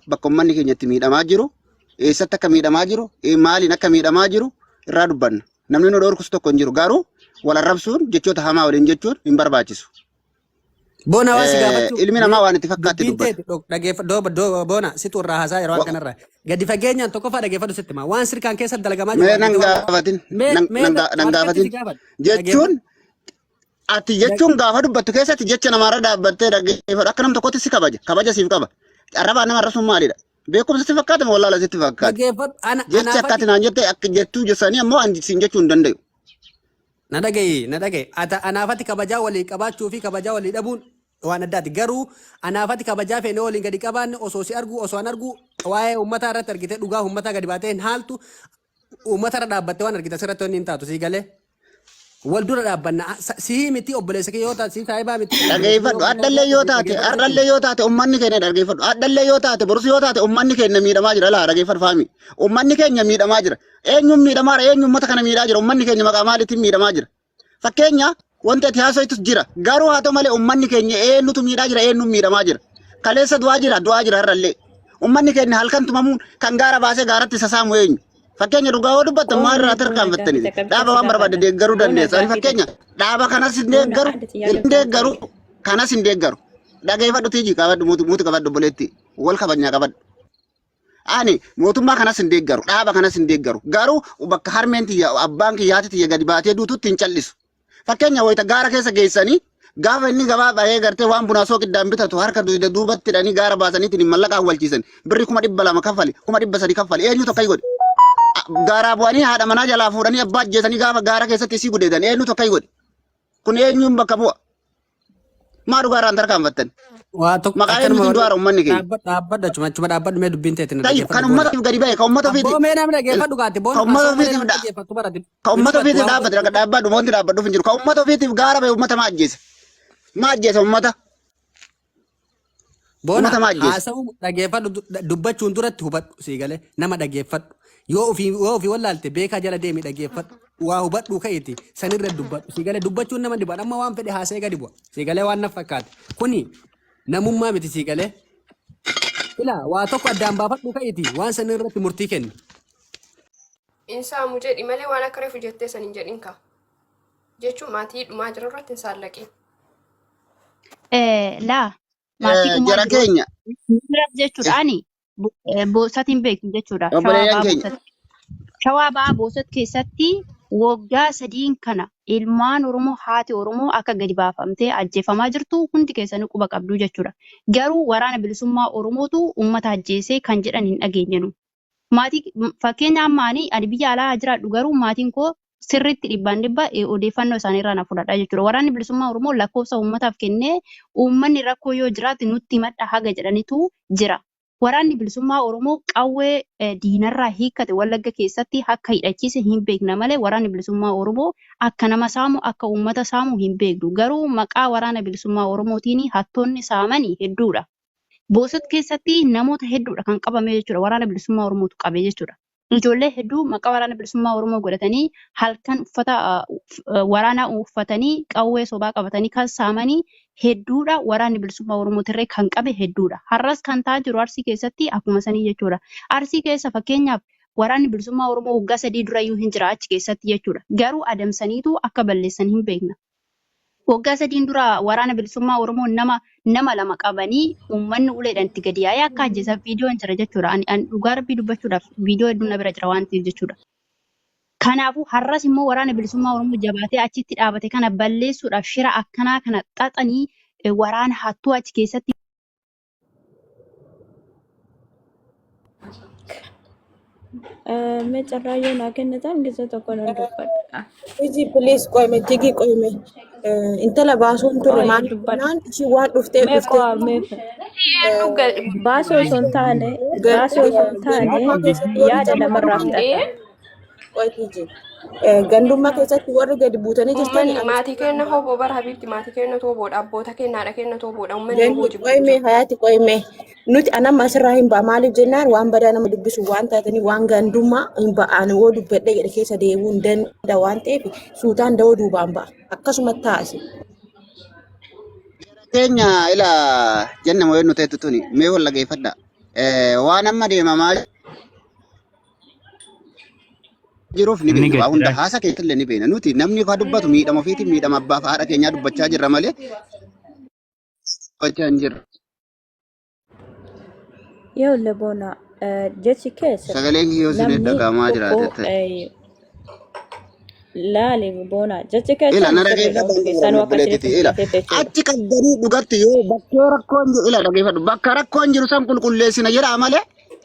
bakka uummanni keenya itti miidhamaa jiru, eessatti akka miidhamaa jiru, maaliin akka miidhamaa jiru irraa dubbanna. Namni nu dhorkus tokko hin jiru. Garuu wal arrabsuun jechoota hamaa waliin jechuun hin barbaachisu. Bona wasi gaafachuu ilmi namaa waan itti fakkaatti dubbata. Bona situ irraa haasaa yeroo kanarraa gadi fageenyaan tokkoffaa dhaggeeffadhu sitti maa waan sirkaan keessa dalagamaa jiru. Nan gaafatin jechuun ati jechuun gaafa dubbattu keessatti jecha namaarra dhaabbattee dhaggeeffadhu akka nam tokkotti si kabaja siif qaba. Arrabaa nama arrabsuun maalidha? Beekumsa sitti fakkaata moo wallaalaan sitti fakkaata? Jecha akkati naan jettee akka jettuu jessanii ammoo siin jechuu hin danda'u. Na dhagaye. Anaafatti kabajaa walii qabaachuu fi kabajaa walii dhabuun waan addaati. Garuu anaafatti kabajaa feenee waliin gadi qabaanne osoo si argu osoo an argu waa'ee uummataa irratti argitee dhugaa uummataa gadi baatee hin haaltu uummata irra dhaabbattee waan argite asirratti wanni hin taatu sii galee. Wal dura dhaabbanna sii miti obboleessa kee yoo taate sii saayibaa miti. Dhaggeeffadhu addallee yoo taate uummanni keenya dhaggeeffadhu addallee yoo taate borus yoo taate uummanni keenya miidhamaa jira laa dhaggeeffadhu faami. Uummanni keenya miidhamaa jira. Eenyuun miidhamaa eenyu uummata kana miidhaa jira uummanni keenya maqaa maaliitiin miidhamaa jira. Fakkeenya wanta ati haasoftus jira garuu haa ta'u malee uummanni keenya eenyutu miidhaa jira eenyuun miidhamaa jira. Kaleessa du'aa jira har'allee. Uummanni keenya halkan tumamuun kan gaara baasee gaaratti isa saamu eenyu. Fakkeenya dhugaa yoo dubbattan maal irraa tarkaanfattanii dhaaba waan barbaadde deeggaruu dandeessa. Fakkeenya dhaaba kanas hin deeggaru kanas hin deeggaru. Dhaggeeffadhu tiiji qabadhu muuti qabadhu boleetti wal kabajnaa qabadhu. Ani mootummaa kanas hin deeggaru dhaaba kanas hin deeggaru garuu bakka harmeen tiyya abbaan kiyyaati tiyya gadi baatee duututti hin callisu. Fakkeenya wayita gaara keessa geessanii gaafa inni gabaa bahee gartee waan bunaa soo qiddaan bitatu harka duubatti hidhanii gaara baasaniitiin mallaqaan walchiisan birri 200 kaffali 300 kaffali eenyutu akka godhe. Gaara bu'anii haadha manaa jalaa fuudhanii abbaa ajjeesanii gaafa gaara keessatti isii gudeedan eenyutu akka godhe. Kun eenyuun bakka bu'a. Maa dhugaaraan tarkaanfattan. Maqaa eenyuutiin du'aara uummanni keenya. Dhaabbadha cuma dhaabbadhu mee dubbiin teetiin. Kan uummataaf gadi bahe kan uummata ofiiti. Boomee namni dhaggeeffadhu gaatti boona. Kan uummata ofiitiif dhaabbadhu wanti dhaabbadhuuf hin jiru. Kan uummata ofiitiif gaara bahe uummata maa ajjeese. Maa ajjeese uummata. Boona haasa'u dhaggeeffadhu dubbachuun duratti hubadhu sii galee nama dhaggeeffadhu. Yoo ofii wallaalte beekaa jala deemi dhaggeeffadhu waa hubadhu ka'eeti sanirra dubbadhu sii galee dubbachuun nama dhiba amma waan fedhe haasa'ee gadi bu'a sii galee waan naf fakkaate kuni namummaa miti sii galee ilaa waa tokko addaan baafadhu ka'eeti waan sanirratti murtii kenni. Insaamu jedhi malee waan akka reefu jettee san hin jedhin ka jechuun maatii dhumaa jira irratti hin saallaqin. Laa maatii jara keenya jechuudhaani. Boosatiin beektu jechuudha. Shawaa ba'aa boosat keessatti waggaa 3 kana ilmaan Oromoo haati Oromoo akka gadi baafamtee ajjeefamaa jirtu hundi keessanii quba qabdu jechuudha. Garuu waraana bilisummaa Oromootu uummata ajjeesee kan jedhan hin dhageenyenu. Maatii fakkeenya ammaanii ani biyya alaa jiraadhu garuu maatiin koo sirriitti dhibbaan odeeffannoo isaaniirraa na fudhadha jechuudha. Waraanni bilisummaa Oromoo lakkoofsa uummataaf kennee uummanni rakkoo yoo jiraate nutti himadha haga jedhanitu jira. Waraanni bilisummaa Oromoo qawwee diinarraa hiikkate Wallagga keessatti akka hidhachiise hin beekna malee waraanni bilisummaa Oromoo akka nama saamu akka uummata saamu hin beeknu. Garuu maqaa waraana bilisummaa Oromootiin hattoonni saamanii hedduudha. Boosat keessatti namoota hedduudha kan qabame jechuudha. Waraana bilisummaa Oromootu qabe jechuudha. Ijoollee hedduu maqaa waraana bilisummaa Oromoo godhatanii halkan uffata waraanaa uffatanii qawwee sobaa qabatanii kan saamanii hedduudha. Waraanni bilisummaa Oromootirree kan qabe hedduudha. Har'as kan ta'aa jiru Arsii keessatti akkuma sanii jechuudha. Arsii keessa fakkeenyaaf waraanni bilisummaa Oromoo waggaa 3 durayyuu hin jira achi keessatti jechuudha. Garuu adamsaniitu akka balleessan hin beekna. Waggaa 3 dura waraana bilisummaa Oromoo nama lama qabanii uummanni uleedhaan itti gadi yaa'ee akka ajjeesan viidiyoon jira jechuudha. Ani dhugaa rabbii dubbachuudhaaf viidiyoo hedduu na bira jira waan ta'eef jechuudha. Kanaafuu har'as immoo waraana bilisummaa Oromoo jabaatee achitti dhaabate kana balleessuudhaaf shira akkanaa kana xaxanii waraana hattuu achi keessatti Mecarraayyoo naa kennitan gisa tokko nan dubbadha. Iji please qoyme jigi qoyme intala baasuun turre maal dubbannaan ishii waan dhufteef Baasoo osoo hin taane yaada namarraa fudhata. qoytiji gandummaa keessatti warri gadi buutanii jirtani maatii kenna hoboo bara habiibti maatii kenna tooboodha abboota kennaadha kenna tooboodha uummanni hojii qoyme hayaati qoyme nuti anam asirraa hin ba'a maaliif jennaan waan badaa nama dubbisu waan taatanii waan gandummaa hin ba'an woo dubbadhe jedhe keessa deebuu hin danda'a waan ta'eef suutaan da'oo duubaan ba'a akkasuma taasi. Kenya ila jenna mo'ee nuti tuni mee wal lageeffadha waan amma deemamaa jiruuf ni beekna. Waa hunda haasa keessatti illee ni beekna. Nuti namni kaa dubbatu miidhama ofiitiin miidhama abbaa fi haadha keenyaa dubbachaa jirra malee dubbachaa hin jirra. Ijoollee boona jechi keessa Sagaleen kiyyoo isin dhagahamaa jiraate. laali boona jechi Ila keessa na dhageeffadhu obboleettiti. Ila achi qabbanii dhugatti yoo bakkee rakkoon jiru ila dhageeffadhu. Bakka rakkoon jiru san qulqulleessina jedha malee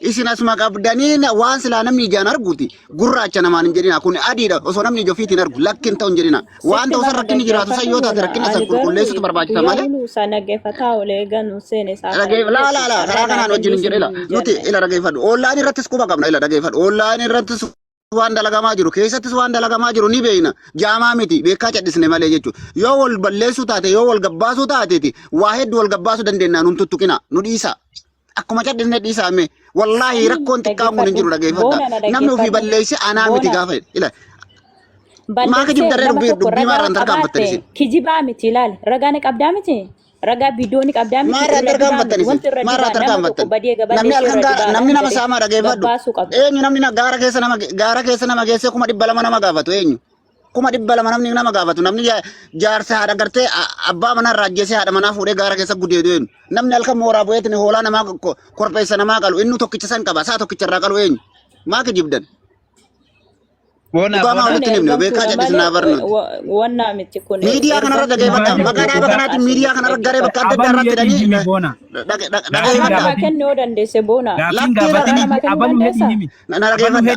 isin asuma qabdanii waan silaa namni ijaan arguuti. Gurraacha namaan hin jedhina. Kun adiidha osoo namni ija ofiitiin argu lakkin ta'u hin jedhina. Waan ta'u san rakkinni jiraatu san yoo taate rakkina san qulqulleessutu barbaachisa malee. Isa naggeeffataa olee ganuu seene isaa Laa karaa kanaan wajjin hin jedhu ila nuti ila dhageeffadhu. Online irrattis quba qabna ila dhageeffadhu. Online irrattis waan dalagamaa jiru keessattis waan dalagamaa jiru ni beekna. Jaamaa miti beekaa cadhisne malee jechuudha. Yoo wal balleessuu taate yoo wal gabbaasuu taateeti waa hedduu wal gabbaasuu dandeenya nun tuttuqina nu dhiisa. Akkuma cadhisne dhiisaame wallaahi rakkoon xiqqaan kun hin jiru dhageeffadha. Namni ofii balleessi anaa miti gaafa ila. Maa kijibdarree dubbii maarraan tarkaanfattani isin. Kijibaa miti ilaali ragaa ni qabdaa miti. Ragaa viidiyoo ni qabdaa miti. Maarraan tarkaanfattani isin. Maarraan tarkaanfattani. Namni nama saamaa dhageeffadhu. Eenyu namni gaara keessa nama geessee 200 nama gaafatu eenyu. 200 namni nama gaafatu. Namni jaarsa haadha gartee abbaa manaa irraa ajjeesee haadha manaa fuudhee gaara keessa gudeedu eenyu. Namni halkan mooraa bu'eetiin hoolaa namaa korpeessa namaa qalu inni tokkicha san qaba saa tokkicha irraa qalu eenyu. Maa kijibdan. Dhugamaa walitti himne beekaa cadhisnaa barnuuti. Wannaa miti kun. Miidiyaa kanarra dhageeffadha. Maqaa dhaaba kanaatiin miidiyaa kanarra garee bakka adda addaa irratti hidhanii dhageeffadha. Nama kennuu dandeesse boona. Na dhageeffadha.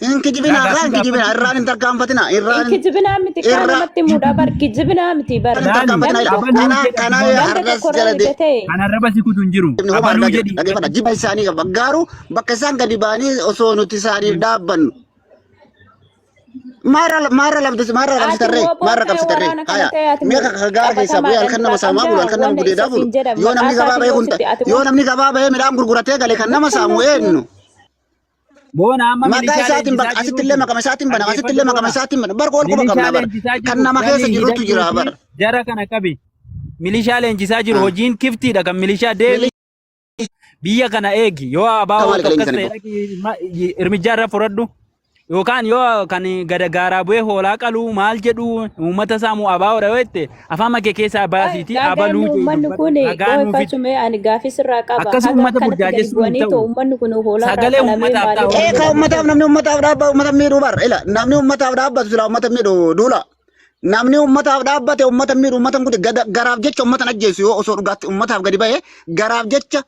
Hin kijibinaa kaa hin kijibinaa irraan hin tarkaanfatina. Kijibinaa miti kaa namatti muudhaa bar kijibinaa miti bar. Hin tarkaanfatina. Kana har'as jala Kanarra basi kutu hin jiru. Abaluu jedhi. dhageeffadha. Jibba isaanii qaba. Garuu bakka isaan gadi ba'anii osoo nuti isaaniif dhaabbannu. Mara labsitarree haya mi'a gaara keessaa bu'ee halkan nama saamaa bulu halkan nama gudeedaa bulu yoo namni gabaa bahee kun yoo namni gabaa bahee midhaan gurguratee gale kan nama saamu eenyu Boona amma maqaa isaatiin bakka asittillee maqama isaatiin bana asittillee maqama isaatiin bana bar qoolquma qabna bar kan nama keessa jirutu jira bar jara kana qabi milishaa leenjisaa jiru hojiin kiftiidha kan milishaa deemi biyya kana eegi yoo abaa'oo akkas ta'e irmijaarra furadhu yookaan yoo kan gaaraa bu'ee hoolaa qalu maal jedhu uummata saamu abaa'oo dhawette afaan makee keessaa baasiiti abaluu uummanni kun qofachume ani gaafii sirraa qaba akkasuma uummata burjaajessu hin ta'u uummanni kun hoolaa sagalee uummataaf ta'u ka uummataaf namni uummataaf dhaabbatu uummata miidhuu bar ila namni uummataaf dhaabbatu sila uummata miidhuu duula namni uummataaf dhaabbate uummata miidhuu uummatan kun garaaf jecha uummatan ajjeesu yoo osoo dhugaatti uummataaf gadi ba'ee garaaf jecha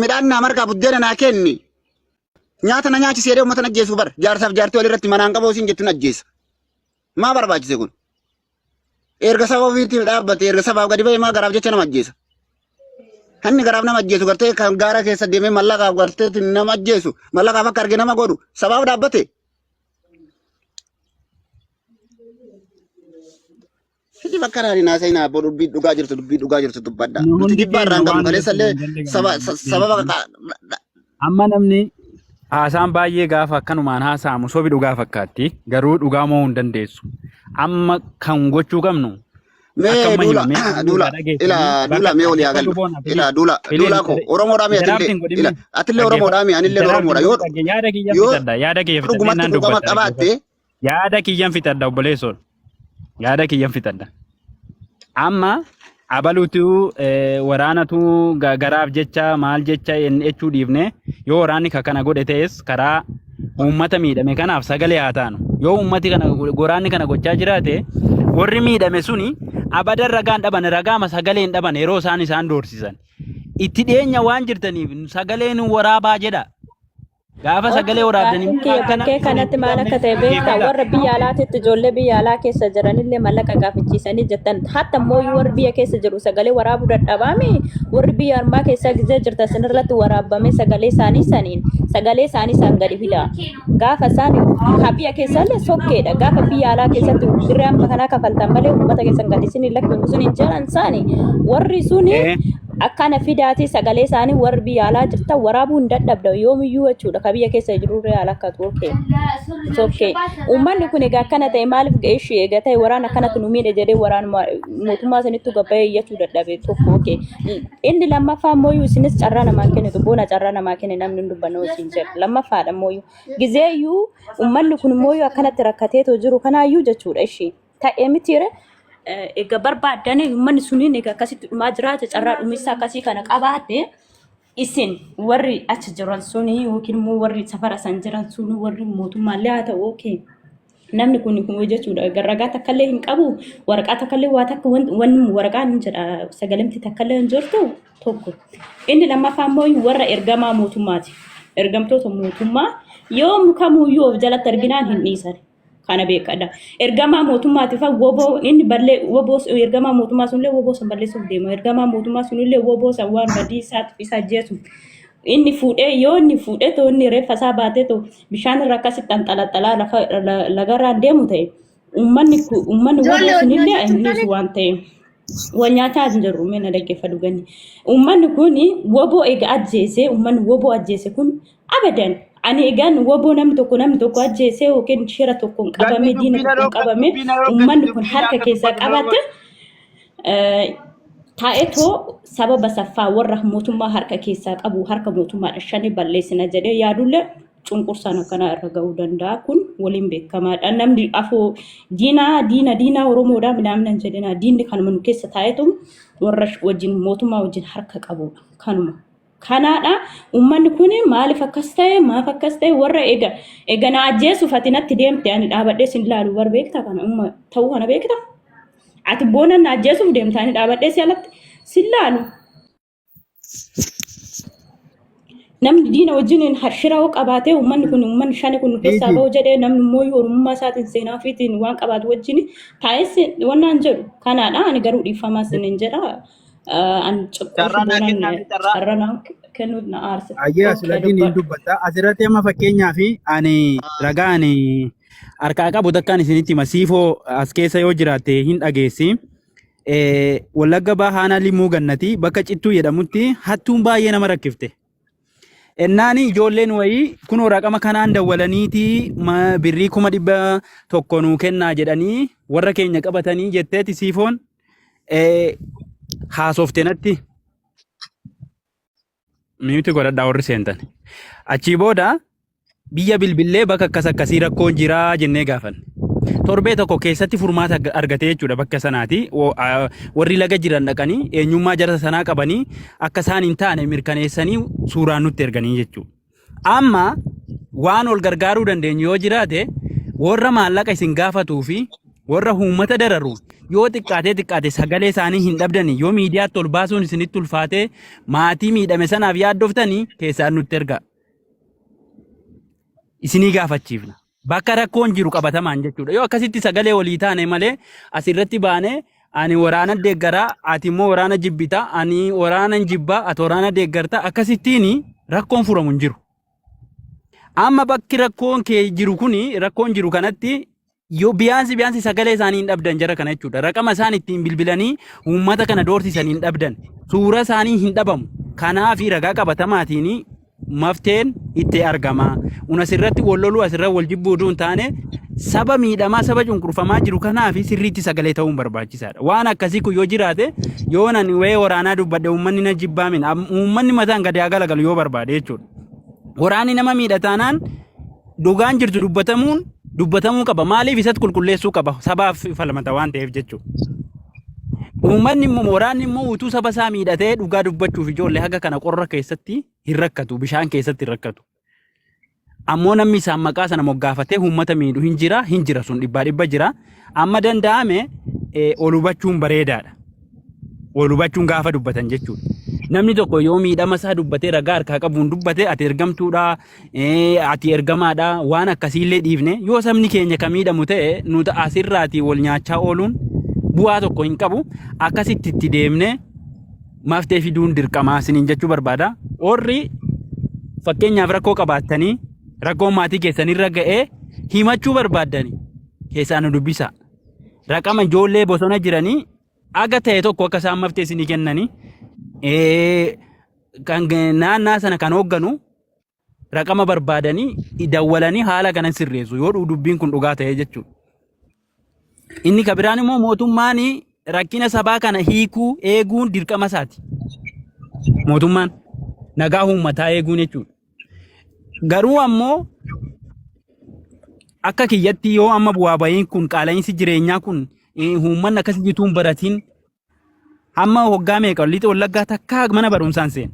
midhaan naa margaa buddeena naa kenni nyaata na nyaachise jedhee uummata ajjeesu bar jaarsaaf jaartii walirratti manaan qaboo isin jettuun ajjeesa. Maa barbaachise kun? Erga saba ofiitiif dhaabbate erga sabaaf gadi ba'e maa garaaf jecha nama ajjeesa. Hanni garaaf nama ajjeesu gartee kan gaara keessa deemee mallaqaaf gartee nama ajjeesu mallaqaaf akka arge nama godhu sabaaf dhaabbate. Hiji bakka naani naasai naa bo dubbii dhugaa jirtu dubbadha. Nuti jibbaa irraan qabu kaleessallee sababa amma namni haasaan baay'ee gaafa akkanumaan haasaamu sobi dhugaa fakkaatti garuu dhugaa moo hin dandeessu amma kan gochuu qabnu mee duula mee olii haa galu duula ko oromoodhaa mee atillee oromoodhaa mee anillee oromoodha yaada kiyyan dhuguma qabaatte yaada kiyyan fixadha obboleessoon yaada kiyyan fixadha amma abaluutu waraanatu garaaf jecha maal jecha jechuu dhiifne yoo waraanni kana godhe ta'es karaa uummata miidhame kanaaf sagalee haa taanu yoo uummati kana waraanni kana gochaa jiraate warri miidhame suni abadan ragaan dhaban ragaama sagaleen dhaban yeroo isaan doorsisan itti dhiyeenya waan jirtaniif sagaleen waraabaa jedha gaafa sagalee waraabdanii bakkee kanatti maal akka ta'e beektaa warra biyya alaatitti ijoollee biyya alaa keessa jiranillee mallaqa gaafachiisanii jettan hatta immoo warri biyya keessa jiru sagalee waraabuu dadhabaame warri biyya armaa keessa gizee jirta sanirratti waraabame sagalee isaanii isaan gadi fida gaafa isaan biyya keessallee sokkeedha gaafa biyya alaa keessatti birraa amma kanaa kafaltan malee uummata keessan gadi isin lakkifnu sun hin jiran isaanii warri suni akkana fidaati sagalee isaanii warri biyya alaa jirtan waraabuu hin dadhabda yoomiyyuu jechuudha ka biyya keessa jiru real akkatu okay uummanni kun egaa akkana ta'e maaliif ga'eeshii eega ta'e waraana akkanatti nu miidhe jedhee waraana mootummaa sanittu gabbayee iyyachuu dadhabe tokko okay inni lammaffaa mooyyuu isinis carraa namaa kennitu boona carraa namaa kenne namni hin dubbanne wajjin jedha lammaffaadha mooyyuu gizeeyyuu uummanni kun mooyyuu akkanatti rakkateetoo jiru kanaayyuu jechuudha ishii ta'ee mitiire ega barbaadane uummanni suniin ega akkasitti dhumaa jiraate carraa dhumiinsa akkasii kana qabaate isin warri achi jiran suni yookiin immoo warri safara san jiran suni warri mootummaallee haa ta'u okay namni kun jechuudha garragaa takkallee hin qabu waraqaa takkallee waa takka wanni waraqaan hin jedha sagalemti takkallee hin jirtu tokko inni lammaffaa immoo warra ergamaa mootummaati ergamtoota mootummaa yoo mukamuyyuu of jalatti arginaan hin dhiisan kana beekadha ergamaa mootummaatiif woboo inni ballee woboo ergamaa mootummaa sunillee woboo san balleessuuf deema ergamaa mootummaa sunillee woboo san waan badii isaatiif isa jeesu inni fuudhee yoo inni fuudhee too inni reeffa isaa baatee too bishaan irra akkasitti xanxalaxalaa lagarraan deemu ta'e uummanni woboo sunillee innis waan ta'e wanyaataa hin jirru mee na dhaggeeffadhu ganni uummanni kun woboo eega ajjeese uummanni woboo ajjeese kun abadan ani egaan woboo namni tokko ajjeese yookiin shira tokkoon qabame diina tokkoon qabame uummanni kun harka keessaa qabate taa'etoo sababa saffaa warra mootummaa harka keessaa qabu harka mootummaa shanii balleessina jedhee yaadullee cunqursaan akkanaa irra ga'uu danda'a kun waliin beekamaadha namni afoo diina oromoodhaa midhaan jedhina diinni kanuma nu keessa taa'etu warra wajjin mootummaa wajjin harka qabudha kanuma. Kanaadha uummanni kun maaliif akkas ta'e warra eega na ajjeesuuf ati natti deemte ani dhaabadhee sin ilaalu war beekta kana umma ta'uu kana beekta ati boona na ajjeesuuf deemte ani dhaabadhee si alatti sin ilaalu namni diina wajjin harshiraa'uu qabaatee uummanni shani kun keessaa ba'u jedhee namni immoo oromummaa isaatiin seenaa ofiitiin waan qabaatu wajjin taa'es wannaan jedhu kanaadha ani garuu dhiifamaa sinin jedha. Ayyaa asirratti ni dubbata. Asirratti amma fakkeenyaaf ani ragaan harkaa qabu takkaan isinitti masiifoo as keessa yoo jiraatte hin dhageessi. Wallagga Bahaanaa Limuu Gannati bakka Cittuu jedhamutti hattuun baay'ee nama rakkifte. Ennaani ijoolleen wayii kunoo raqama kanaan dawwalaniiti birrii 100,000 nuu kennaa jedhanii warra keenya qabatanii jetteeti siifoon haasoftenatti miti godhadhaa warri seentan achii booda biyya bilbillee bakka akkasii rakkoon jiraa jennee gaafanne torbee tokko keessatti furmaata argate jechuudha bakka sanaati warri laga jiran dhaqanii eenyummaa jara sanaa qabanii akka isaan hin taane mirkaneessanii suuraan nutti erganii jechuudha amma waan ol gargaaruu dandeenyu yoo jiraate warra maallaqa isin gaafatuu fi warra uummata dararu yoo xiqqaate sagalee isaanii hin dhabdani yoo miidiyaatti ol baasuun isinitti ulfaate maatii miidhame sanaaf yaaddoftanii keessaan nutti erga isinii gaafachiifna bakka rakkoon jiru qabatamaan jechuudha yoo akkasitti sagalee walii taane malee asirratti baane ani waraana deeggaraa ati immoo waraana jibbita ani waraana jibbaa ati waraana deeggarta akkasittiin rakkoon furamu hin jiru amma bakki rakkoon kee jiru kuni rakkoon jiru kanatti yoo biyaansi sagalee isaanii hin dhabdan jara kana jechuudha raqama isaan ittiin bilbilanii uummata kana doorsisan hin dhabdan suura isaanii hin dhabamu kanaaf ragaa qabatamaatiin mafteen itti argama asirratti walloluu asirra wal jibbuu duun taane saba miidhamaa saba cunqurfamaa jiru kanaaf sirriitti sagalee ta'uun barbaachisaadha waan akkasii kun yoo jiraate yoo nan wayee waraanaa dubbadde uummanni na jibbaamin uummanni mataan gadi galagalu yoo barbaade jechuudha waraanni nama miidhataanaan dhugaan jirtu dubbatamuu qaba maaliif isatti qulqulleessuu qaba sabaaf falmata waan ta'eef jechuudha uummanni immoo waraanni immoo utuu saba isaa miidhatee dhugaa dubbachuuf ijoollee haga kana qorra keessatti hin rakkatu bishaan keessatti hin rakkatu ammoo namni isaan maqaa sana moggaafatee uummata miidhu hin jira sun dhibba jira amma danda'ame ol hubachuun bareedaadha ol hubachuun gaafa dubbatan jechuudha namni tokko yoo miidhama isaa dubbatee ragaa harkaa qabuun dubbate ati ergamtuudha ati ergamaadha waan akkasiillee dhiifne yoo sabni keenya ka miidhamu ta'e nuti asirraatii wal nyaachaa ooluun bu'aa tokko hin qabu akkasitti itti deemne maftee fiduun dirqamaa isiniin jechuu barbaada orri fakkeenyaaf rakkoo qabaattanii rakkoon maatii keessanirra ga'ee himachuu barbaaddanii keessaan dubbisa raqama ijoollee bosona jiranii aga ta'e tokko akka isaan maftee isinii kennanii kan naannaa sana kan hoogganu raqama barbaadanii dawwalanii haala kana sirreessu yoo dubbiin kun dhugaa ta'e jechuudha. Inni kabiraan immoo mootummaan rakkina sabaa kana hiikuu eeguun dirqama isaati. Mootummaan nagaa uummataa eeguun jechuudha. Garuu ammoo akka kiyyatti yoo amma bu'aa bahiin kun qaala'insi jireenyaa kun uummanni akkasii jituun baratiin amma hoggaa meeqa lixa wallaggaa takka mana barumsaan seen.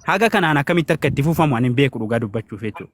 Haga kanaan akkamitti akka itti fufamu ani hin beeku dhugaa dubbachuuf jechuudha.